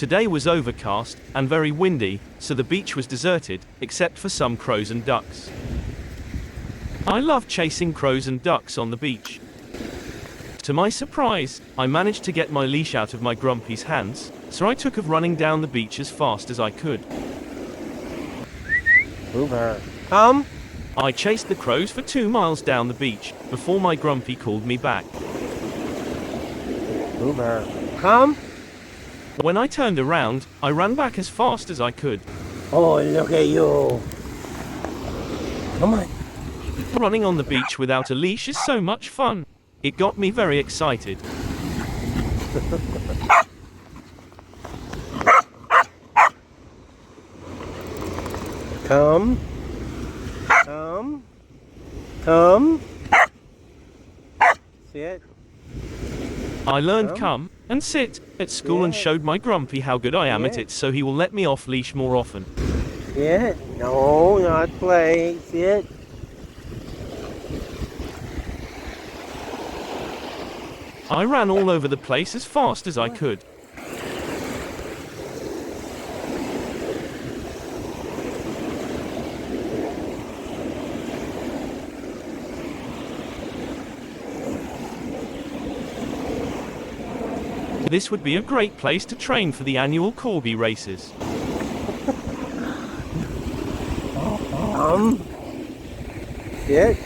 Today was overcast and very windy, so the beach was deserted, except for some crows and ducks. I love chasing crows and ducks on the beach. To my surprise, I managed to get my leash out of my Grumpy's hands, so I took off running down the beach as fast as I could. Hoover, come! I chased the crows for 2 miles down the beach, before my Grumpy called me back. Hoover, come! When I turned around, I ran back as fast as I could. Oh, look at you! Come on! Running on the beach without a leash is so much fun. It got me very excited. Come. Come. Come. Sit. I learned Come. come and sit at school and Yeah. showed my Grumpy how good I am at Yeah. it, so he will let me off leash more often. Sit. No, not play. Sit. I ran all over the place as fast as I could. This would be a great place to train for the annual Corgi races. Come. Sit.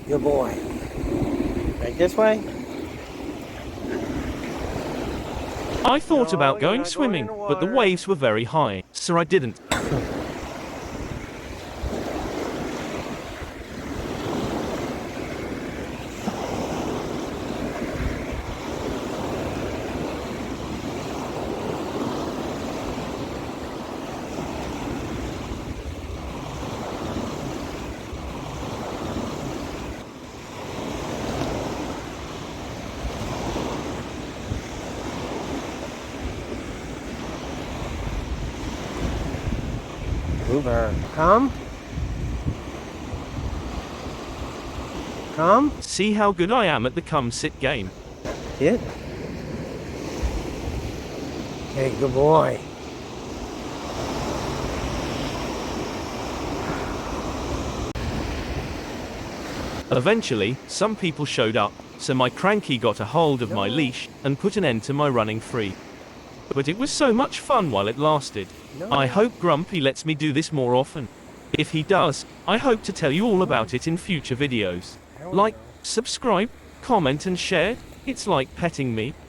Good boy. Right this way. I thought No, about you're going not swimming, going in the but the water. waves were very high, so I didn't. Hoover, come. Come. See how good I am at the come-sit game. Sit. Hey, good boy. Eventually, some people showed up, so my Cranky got a hold of my leash and put an end to my running free. But it was so much fun while it lasted. I hope Grumpy lets me do this more often. If he does, I hope to tell you all about it in future videos. Like, subscribe, comment and share. It's like petting me.